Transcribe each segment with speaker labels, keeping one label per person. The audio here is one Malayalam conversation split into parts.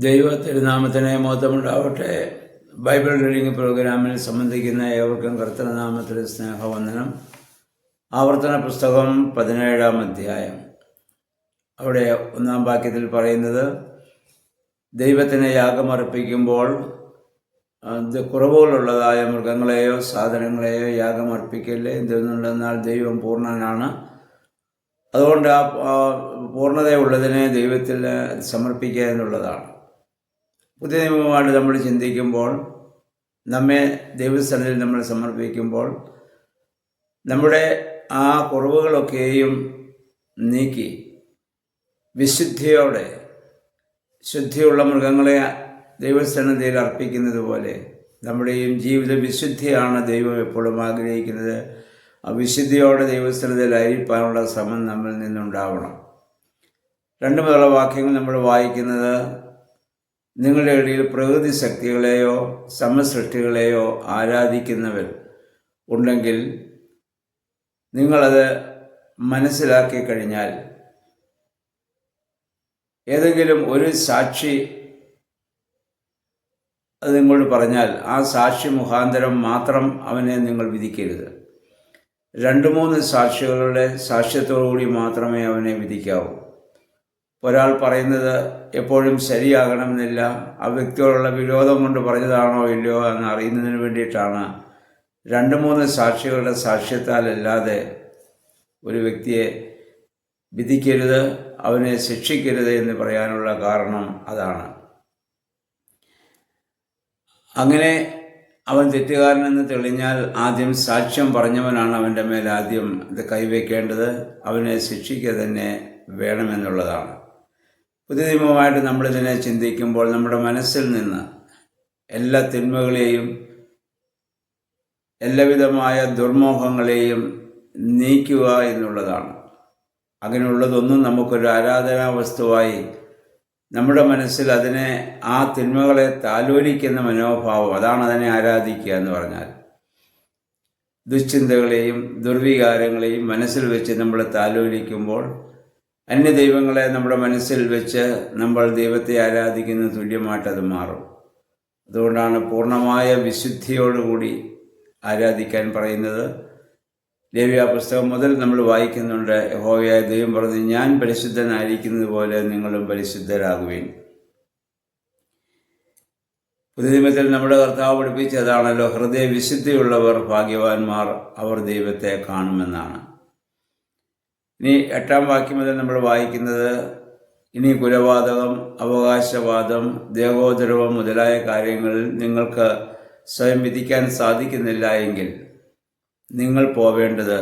Speaker 1: ദൈവ തിരുനാമത്തിന് മഹത്വമുണ്ടാവട്ടെ. ബൈബിൾ റീഡിംഗ് പ്രോഗ്രാമിൽ സംബന്ധിക്കുന്ന ഏവർക്കും കർത്തൃനാമത്തിൽ സ്നേഹവന്ദനം. ആവർത്തന പുസ്തകം 17-ാം അധ്യായം. അവിടെ 1-ാം വാക്യത്തിൽ പറയുന്നത്, ദൈവത്തിന് യാഗമർപ്പിക്കുമ്പോൾ കുറവുകളുള്ളതായ മൃഗങ്ങളെയോ സാധനങ്ങളെയോ യാഗമർപ്പിക്കല്ലേ. എന്തെന്നുണ്ടെന്നാൽ ദൈവം പൂർണ്ണനാണ്. അതുകൊണ്ട് ആ പൂർണ്ണതയുള്ളതിനെ ദൈവത്തിൽ സമർപ്പിക്കുക എന്നുള്ളതാണ്. പുതിയ നിയമമായിട്ട് നമ്മൾ ചിന്തിക്കുമ്പോൾ, നമ്മെ ദൈവസ്ഥലത്തിൽ നമ്മൾ സമർപ്പിക്കുമ്പോൾ നമ്മുടെ ആ കുറവുകളൊക്കെയും നീക്കി വിശുദ്ധിയോടെ, ശുദ്ധിയുള്ള മൃഗങ്ങളെ ദൈവസന്നിധിയിൽ അർപ്പിക്കുന്നത് പോലെ നമ്മുടെയും ജീവിത വിശുദ്ധിയാണ് ദൈവം എപ്പോഴും ആഗ്രഹിക്കുന്നത്. ആ വിശുദ്ധിയോടെ ദൈവസന്നിധിയിലായിരിക്കാനുള്ള ശ്രമം നമ്മിൽ നിന്നുണ്ടാവണം. 2 മുതലുള്ള വാക്യങ്ങൾ നമ്മൾ വായിക്കുന്നത്, നിങ്ങളുടെ ഇടയിൽ പ്രകൃതി ശക്തികളെയോ സമസൃഷ്ടികളെയോ ആരാധിക്കുന്നവർ ഉണ്ടെങ്കിൽ നിങ്ങളത് മനസ്സിലാക്കി കഴിഞ്ഞാൽ ഏതെങ്കിലും ഒരു സാക്ഷി അത് നിങ്ങളോട് പറഞ്ഞാൽ ആ സാക്ഷി മുഖാന്തരം മാത്രം അവനെ നിങ്ങൾ വിധിക്കരുത്. 2-3 സാക്ഷികളുടെ സാക്ഷ്യത്തോടുകൂടി മാത്രമേ അവനെ വിധിക്കാവൂ. ഒരാൾ പറയുന്നത് എപ്പോഴും ശരിയാകണമെന്നില്ല. ആ വ്യക്തിയോടുള്ള വിരോധം കൊണ്ട് പറഞ്ഞതാണോ ഇല്ലയോ എന്ന് അറിയുന്നതിന് വേണ്ടിയിട്ടാണ് 2-3 സാക്ഷികളുടെ സാക്ഷ്യത്താലല്ലാതെ ഒരു വ്യക്തിയെ വിധിക്കരുത്, അവനെ ശിക്ഷിക്കരുത് എന്ന് പറയാനുള്ള കാരണം അതാണ്. അങ്ങനെ അവൻ തെറ്റുകാരനെന്ന് തെളിഞ്ഞാൽ ആദ്യം സാക്ഷ്യം പറഞ്ഞവനാണ് അവൻ്റെ മേൽ ആദ്യം ഇത് കൈവയ്ക്കേണ്ടത്. അവനെ ശിക്ഷിക്കുക തന്നെ വേണമെന്നുള്ളതാണ്. പുതിയ നിയമമായിട്ട് നമ്മളിതിനെ ചിന്തിക്കുമ്പോൾ നമ്മുടെ മനസ്സിൽ നിന്ന് എല്ലാ തിന്മകളെയും എല്ലാവിധമായ ദുർമോഹങ്ങളെയും നീക്കുക എന്നുള്ളതാണ്. അങ്ങനെയുള്ളതൊന്നും നമുക്കൊരു ആരാധനാ വസ്തുവായി നമ്മുടെ മനസ്സിൽ അതിനെ, ആ തിന്മകളെ താലോലിക്കുന്ന മനോഭാവം, അതാണ് അതിനെ ആരാധിക്കുക എന്ന് പറഞ്ഞാൽ. ദുശ്ചിന്തകളെയും ദുർവികാരങ്ങളെയും മനസ്സിൽ വെച്ച് നമ്മൾ താലോലിക്കുമ്പോൾ അന്യദൈവങ്ങളെ നമ്മുടെ മനസ്സിൽ വെച്ച് നമ്മൾ ദൈവത്തെ ആരാധിക്കുന്ന തുല്യമായിട്ടത് മാറും. അതുകൊണ്ടാണ് പൂർണ്ണമായ വിശുദ്ധിയോടുകൂടി ആരാധിക്കാൻ പറയുന്നത്. ലേവ്യ പുസ്തകം മുതൽ നമ്മൾ വായിക്കുന്നുണ്ട്, യഹോവയായ ദൈവം പറഞ്ഞു, ഞാൻ പരിശുദ്ധനായിരിക്കുന്നത് പോലെ നിങ്ങളും പരിശുദ്ധരാകുവിൻ. പുതിയ നിയമത്തിൽ നമ്മുടെ കർത്താവ് പഠിപ്പിച്ചതാണല്ലോ, ഹൃദയ വിശുദ്ധിയുള്ളവർ ഭാഗ്യവാന്മാർ, അവർ ദൈവത്തെ കാണുമെന്നാണ്. ഇനി 8-ാം വാക്യം മുതൽ നമ്മൾ വായിക്കുന്നത്, ഇനി കുലപാതകം, അവകാശവാദം, ദേഹോദരവം മുതലായ കാര്യങ്ങളിൽ നിങ്ങൾക്ക് സ്വയം വിധിക്കാൻ സാധിക്കുന്നില്ല എങ്കിൽ നിങ്ങൾ പോവേണ്ടത്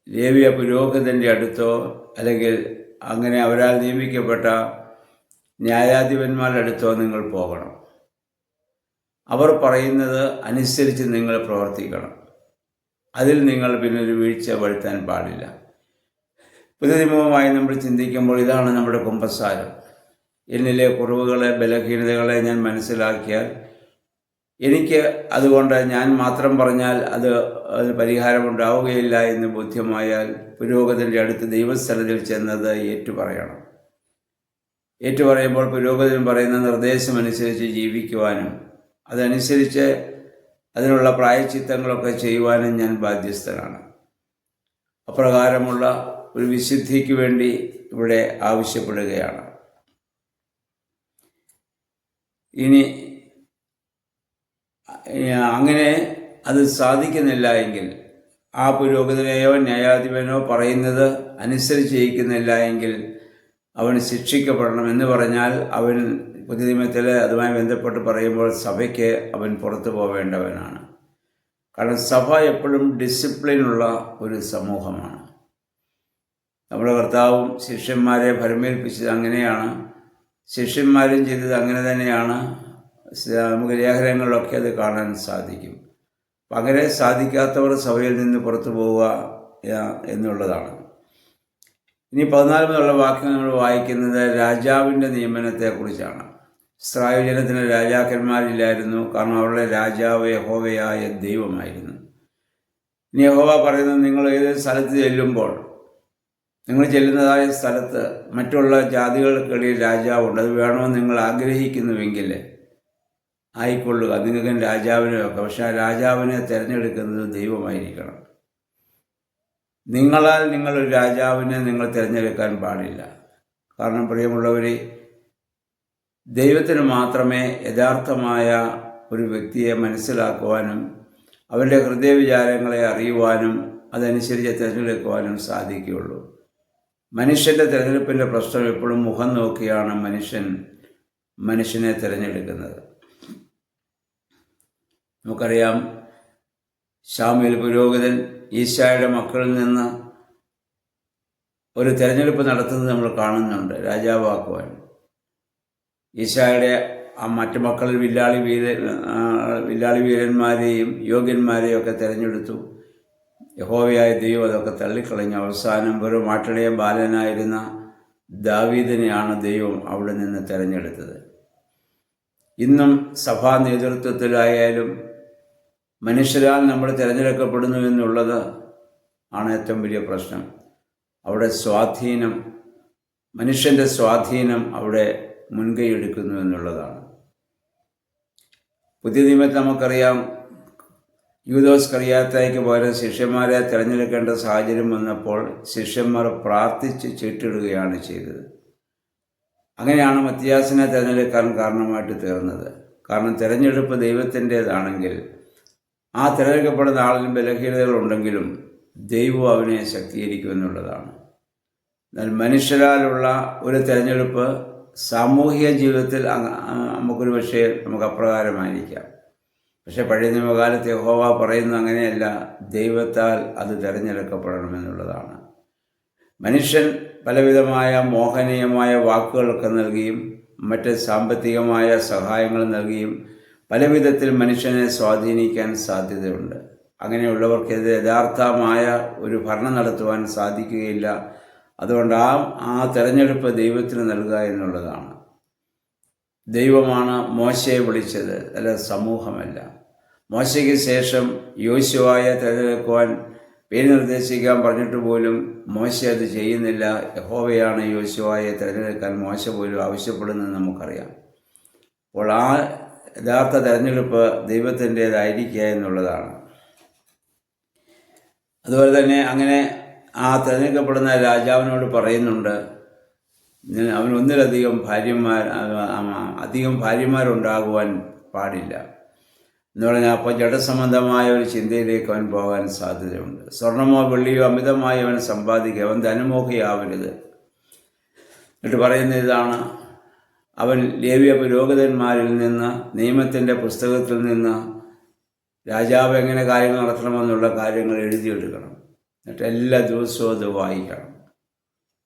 Speaker 1: ലേവ്യ പുരോഹിതൻ്റെ അടുത്തോ അല്ലെങ്കിൽ അങ്ങനെ അവരാൽ നിയമിക്കപ്പെട്ട ന്യായാധിപന്മാരുടെ അടുത്തോ നിങ്ങൾ പോകണം. അവർ പറയുന്നത് അനുസരിച്ച് നിങ്ങൾ പ്രവർത്തിക്കണം. അതിൽ നിങ്ങൾ പിന്നൊരു വീഴ്ച വരുത്താൻ പാടില്ല. പുതിയ നിയമവുമായി നമ്മൾ ചിന്തിക്കുമ്പോൾ ഇതാണ് നമ്മുടെ കുമ്പസാരം. എന്നിലെ കുറവുകളെ, ബലഹീനതകളെ ഞാൻ മനസ്സിലാക്കിയാൽ, എനിക്ക് അതുകൊണ്ട് ഞാൻ മാത്രം പറഞ്ഞാൽ അതിന് പരിഹാരമുണ്ടാവുകയില്ല എന്ന് ബോധ്യമായാൽ പുരോഹിതൻ്റെ അടുത്ത് ദൈവസ്ഥലത്തിൽ ചെന്നത് ഏറ്റുപറയണം. ഏറ്റുപറയുമ്പോൾ പുരോഹിതൻ പറയുന്ന നിർദ്ദേശമനുസരിച്ച് ജീവിക്കുവാനും അതനുസരിച്ച് അതിനുള്ള പ്രായശ്ചിത്തങ്ങളൊക്കെ ചെയ്യുവാനും ഞാൻ ബാധ്യസ്ഥനാണ്. അപ്രകാരമുള്ള ഒരു വിശുദ്ധിക്ക് വേണ്ടി ഇവിടെ ആവശ്യപ്പെടുകയാണ്. ഇനി അങ്ങനെ അത് സാധിക്കുന്നില്ല എങ്കിൽ, ആ പുരോഹിതനെയോ ന്യായാധിപനോ പറയുന്നത് അനുസരിച്ച് ചെയ്യിക്കുന്നില്ല എങ്കിൽ അവൻ ശിക്ഷിക്കപ്പെടണം. എന്ന് പറഞ്ഞാൽ അവൻ പുതിയ നിയമത്തിൽ അതുമായി ബന്ധപ്പെട്ട് പറയുമ്പോൾ സഭയ്ക്ക് അവൻ പുറത്തു പോവേണ്ടവനാണ്. കാരണം സഭ എപ്പോഴും ഡിസിപ്ലിനുള്ള ഒരു സമൂഹമാണ്. നമ്മുടെ കർത്താവും ശിഷ്യന്മാരെ ഭരമേൽപ്പിച്ചത് അങ്ങനെയാണ്, ശിഷ്യന്മാരും ചെയ്തത് അങ്ങനെ തന്നെയാണ്. നമുക്ക് ലേഖനങ്ങളിലൊക്കെ അത് കാണാൻ സാധിക്കും. അപ്പം അങ്ങനെ സാധിക്കാത്തവർ സഭയിൽ നിന്ന് പുറത്തു പോവുക എന്നുള്ളതാണ്. ഇനി 14 മുതലുള്ള വാക്യം നമ്മൾ വായിക്കുന്നത് രാജാവിൻ്റെ നിയമനത്തെക്കുറിച്ചാണ്. ഇസ്രായേൽ ജനത്തിന് രാജാക്കന്മാരില്ലായിരുന്നു, കാരണം അവരുടെ രാജാവ് യഹോവയായ ദൈവമായിരുന്നു. ഇനി യഹോവ പറയുന്നത്, നിങ്ങൾ ഏത് സ്ഥലത്ത് ചെല്ലുമ്പോൾ നിങ്ങൾ ചെല്ലുന്നതായ സ്ഥലത്ത് മറ്റുള്ള ജാതികൾക്കിടയിൽ രാജാവുണ്ട്. അത് വേണമെന്ന് നിങ്ങൾ ആഗ്രഹിക്കുന്നുവെങ്കിൽ ആയിക്കൊള്ളുക, നിങ്ങൾക്ക് രാജാവിനെ വെക്കാം. പക്ഷെ ആ രാജാവിനെ തിരഞ്ഞെടുക്കുന്നത് ദൈവമായിരിക്കണം. നിങ്ങളൊരു രാജാവിനെ നിങ്ങൾ തിരഞ്ഞെടുക്കാൻ പാടില്ല. കാരണം പ്രിയമുള്ളവരെ, ദൈവത്തിന് മാത്രമേ യഥാർത്ഥമായ ഒരു വ്യക്തിയെ മനസ്സിലാക്കുവാനും അവൻ്റെ ഹൃദയവിചാരങ്ങളെ അറിയുവാനും അതനുസരിച്ച് തിരഞ്ഞെടുക്കുവാനും സാധിക്കുകയുള്ളൂ. മനുഷ്യൻ്റെ തിരഞ്ഞെടുപ്പിൻ്റെ പ്രശ്നം എപ്പോഴും മുഖം നോക്കിയാണ് മനുഷ്യനെ തിരഞ്ഞെടുക്കുന്നത്. നമുക്കറിയാം, ശമൂവേൽ പുരോഹിതൻ ഈശായുടെ മക്കളിൽ നിന്ന് ഒരു തിരഞ്ഞെടുപ്പ് നടത്തുന്നത് നമ്മൾ കാണുന്നുണ്ട്, രാജാവാക്കുവാൻ. ഈശായുടെ മറ്റു മക്കളിൽ വില്ലാളി വീരന്മാരെയും യോഗ്യന്മാരെയും ഒക്കെ തിരഞ്ഞെടുത്തു. യഹോവയായ ദൈവം അതൊക്കെ തള്ളിക്കളഞ്ഞു. അവസാനം വെറും ആട്ടിടയ ബാലനായിരുന്ന ദാവീദിനെയാണ് ദൈവം അവിടെ നിന്ന് തിരഞ്ഞെടുത്തത്. ഇന്നും സഭാ നേതൃത്വത്തിലായാലും മനുഷ്യരാൽ നമ്മൾ തിരഞ്ഞെടുക്കപ്പെടുന്നു എന്നുള്ളത് ആണ് ഏറ്റവും വലിയ പ്രശ്നം. അവിടെ മനുഷ്യൻ്റെ സ്വാധീനം അവിടെ മുൻകൈ എടുക്കുന്നു എന്നുള്ളതാണ്. പുതിയ നിയമത്തിൽ നമുക്കറിയാം, യൂദോസ് കറിയാത്തായ്ക്ക് പകരം ശിഷ്യന്മാരെ തിരഞ്ഞെടുക്കേണ്ട സാഹചര്യം വന്നപ്പോൾ ശിഷ്യന്മാർ പ്രാർത്ഥിച്ച് ചീട്ടിടുകയാണ് ചെയ്തത്. അങ്ങനെയാണ് മത്തിയാസിനെ തിരഞ്ഞെടുക്കാൻ കാരണമായിട്ട് തീർന്നത്. കാരണം തിരഞ്ഞെടുപ്പ് ദൈവത്തിൻ്റേതാണെങ്കിൽ ആ തിരഞ്ഞെടുക്കപ്പെടുന്ന ആളിന് ബലഹീനതകളുണ്ടെങ്കിലും ദൈവം അവനെ ശക്തീകരിക്കുമെന്നുള്ളതാണ്. എന്നാൽ മനുഷ്യരാലുള്ള ഒരു തിരഞ്ഞെടുപ്പ് സാമൂഹിക ജീവിതത്തിൽ നമുക്കൊരു പക്ഷേ നമുക്ക് അപ്രകാരമായിരിക്കാം. പക്ഷെ പഴയ നിയമകാലത്ത് യഹോവ പറയുന്നത് അങ്ങനെയല്ല, ദൈവത്താൽ അത് തിരഞ്ഞെടുക്കപ്പെടണമെന്നുള്ളതാണ്. മനുഷ്യൻ പലവിധമായ മോഹനീയമായ വാക്കുകളൊക്കെ നൽകിയും മറ്റ് സാമ്പത്തികമായ സഹായങ്ങൾ നൽകിയും പല വിധത്തിൽ മനുഷ്യനെ സ്വാധീനിക്കാൻ സാധ്യതയുണ്ട്. അങ്ങനെയുള്ളവർക്ക് ഇത് യഥാർത്ഥമായ ഒരു ഭരണം നടത്തുവാൻ സാധിക്കുകയില്ല. അതുകൊണ്ട് ആ തെരഞ്ഞെടുപ്പ് ദൈവത്തിന് നൽകുക എന്നുള്ളതാണ്. ദൈവമാണ് മോശയെ വിളിച്ചത്, അല്ല സമൂഹമല്ല. മോശയ്ക്ക് ശേഷം യോശുവയെ തിരഞ്ഞെടുക്കുവാൻ പേര് നിർദ്ദേശിക്കാൻ പറഞ്ഞിട്ട് പോലും മോശ അത് ചെയ്യുന്നില്ല. യഹോവയാണ് യോശുവയെ തിരഞ്ഞെടുക്കാൻ മോശ പോലും ആവശ്യപ്പെടുന്നത് നമുക്കറിയാം. അപ്പോൾ ആ യഥാർത്ഥ തിരഞ്ഞെടുപ്പ് ദൈവത്തിൻ്റേതായിരിക്കുക എന്നുള്ളതാണ്. അതുപോലെ തന്നെ അങ്ങനെ ആ തിരഞ്ഞെടുക്കപ്പെടുന്ന രാജാവിനോട് പറയുന്നുണ്ട്, അവന് ഒന്നിലധികം ഭാര്യമാരുണ്ടാകുവാൻ പാടില്ല എന്ന് പറഞ്ഞാൽ അപ്പോൾ ജഡസംബന്ധമായ ഒരു ചിന്തയിലേക്ക് അവൻ പോകാൻ സാധ്യതയുണ്ട്. സ്വർണമോ വെള്ളിയോ അമിതമായി അവൻ സമ്പാദിക്കുക, അവൻ ധനമോഹിയാവരുത്. എന്നിട്ട് പറയുന്ന ഇതാണ്, അവൻ ലേവ്യ പുരോഹിതന്മാരിൽ നിന്ന് നിയമത്തിൻ്റെ പുസ്തകത്തിൽ നിന്ന് രാജാവ് എങ്ങനെ കാര്യങ്ങൾ നടത്തണമെന്നുള്ള കാര്യങ്ങൾ എഴുതിയെടുക്കണം. എന്നിട്ട് എല്ലാ ദിവസവും അത് വായിക്കണം.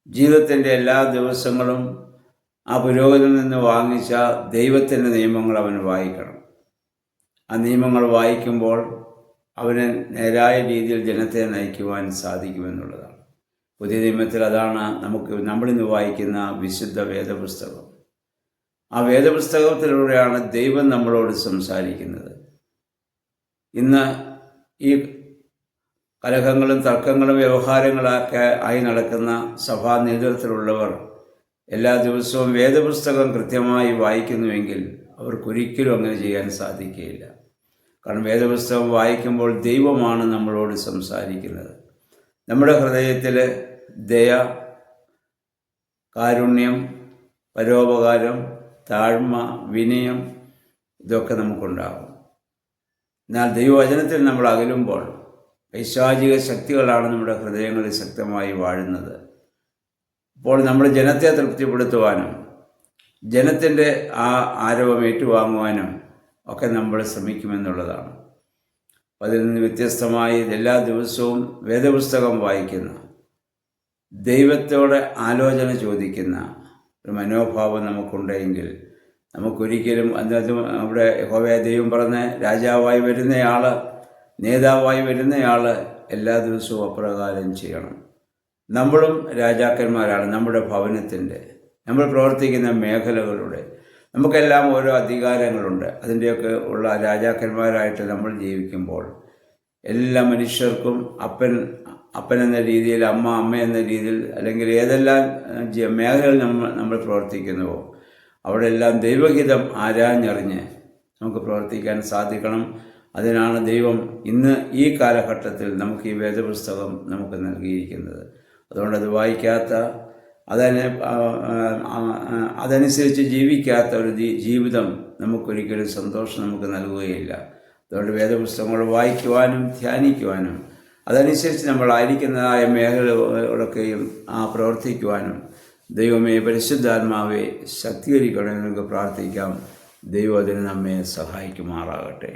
Speaker 1: ജീവിതത്തിൻ്റെ എല്ലാ ദിവസങ്ങളും ആ പുരോഹിതനിൽ നിന്ന് വാങ്ങിച്ച ദൈവത്തിൻ്റെ നിയമങ്ങൾ അവൻ വായിക്കണം. ആ നിയമങ്ങൾ വായിക്കുമ്പോൾ അവന് നേരായ രീതിയിൽ ജനത്തെ നയിക്കുവാൻ സാധിക്കുമെന്നുള്ളതാണ്. പുതിയ നിയമത്തിൽ അതാണ് നമ്മളിന്ന് വായിക്കുന്ന വിശുദ്ധ വേദപുസ്തകം. ആ വേദപുസ്തകത്തിലൂടെയാണ് ദൈവം നമ്മളോട് സംസാരിക്കുന്നത്. ഇന്ന് ഈ കലഹങ്ങളും തർക്കങ്ങളും വ്യവഹാരങ്ങളൊക്കെ ആയി നടക്കുന്ന സഭാ നേതൃത്വത്തിലുള്ളവർ എല്ലാ ദിവസവും വേദപുസ്തകം കൃത്യമായി വായിക്കുന്നുവെങ്കിൽ അവർക്കൊരിക്കലും അങ്ങനെ ചെയ്യാൻ സാധിക്കുകയില്ല. കാരണം വേദപുസ്തകം വായിക്കുമ്പോൾ ദൈവമാണ് നമ്മളോട് സംസാരിക്കുന്നത്. നമ്മുടെ ഹൃദയത്തിൽ ദയ, കാരുണ്യം, പരോപകാരം, താഴ്മ, വിനയം ഇതൊക്കെ നമുക്കുണ്ടാകും. എന്നാൽ ദൈവവചനത്തിൽ നമ്മൾ അകലുമ്പോൾ പൈശാചിക ശക്തികളാണ് നമ്മുടെ ഹൃദയങ്ങളിൽ ശക്തമായി വാഴുന്നത്. അപ്പോൾ നമ്മൾ ജനത്തെ തൃപ്തിപ്പെടുത്തുവാനും ജനത്തിൻ്റെ ആ ആരവം ഏറ്റുവാങ്ങുവാനും ഒക്കെ നമ്മൾ ശ്രമിക്കുമെന്നുള്ളതാണ്. അതിൽ നിന്ന് വ്യത്യസ്തമായി എല്ലാ ദിവസവും വേദപുസ്തകം വായിക്കുന്ന, ദൈവത്തോടെ ആലോചന ചോദിക്കുന്ന ഒരു മനോഭാവം നമുക്കുണ്ടെങ്കിൽ നമുക്കൊരിക്കലും അവിടെ യഹോവയായ ദൈവം പറഞ്ഞ രാജാവായി വരുന്നയാൾ, നേതാവായി വരുന്നയാൾ എല്ലാ ദിവസവും അപ്രകാരം ചെയ്യണം. നമ്മളും രാജാക്കന്മാരാണ്. നമ്മുടെ ഭവനത്തിൻ്റെ, നമ്മൾ പ്രവർത്തിക്കുന്ന മേഖലകളുടെ, നമുക്കെല്ലാം ഓരോ അധികാരങ്ങളുണ്ട്. അതിൻ്റെയൊക്കെ ഉള്ള രാജാക്കന്മാരായിട്ട് നമ്മൾ ജീവിക്കുമ്പോൾ എല്ലാ മനുഷ്യർക്കും അപ്പൻ എന്ന രീതിയിൽ, അമ്മ എന്ന രീതിയിൽ, അല്ലെങ്കിൽ ഏതെല്ലാം മേഖലകളിൽ നമ്മൾ പ്രവർത്തിക്കുന്നുവോ അവിടെ എല്ലാം ദൈവഹിതം ആരാഞ്ഞറിഞ്ഞ് നമുക്ക് പ്രവർത്തിക്കാൻ സാധിക്കണം. അതിനാണ് ദൈവം ഇന്ന് ഈ കാലഘട്ടത്തിൽ നമുക്ക് ഈ വേദപുസ്തകം നമുക്ക് നൽകിയിരിക്കുന്നത്. അതുകൊണ്ട് അത് വായിക്കാത്ത, അതനുസരിച്ച് ജീവിക്കാത്ത ഒരു ജീവിതം നമുക്കൊരിക്കലും സന്തോഷം നമുക്ക് നൽകുകയില്ല. അതുകൊണ്ട് വേദപുസ്തകങ്ങൾ വായിക്കുവാനും ധ്യാനിക്കുവാനും അതനുസരിച്ച് നമ്മളായിരിക്കുന്നതായ മേഖലകളൊക്കെയും പ്രവർത്തിക്കുവാനും ദൈവമേ, പരിശുദ്ധാത്മാവെ ശക്തീകരിക്കണമെന്ന് നമുക്ക് പ്രാർത്ഥിക്കാം. ദൈവം അതിന് നമ്മെ സഹായിക്കുമാറാകട്ടെ.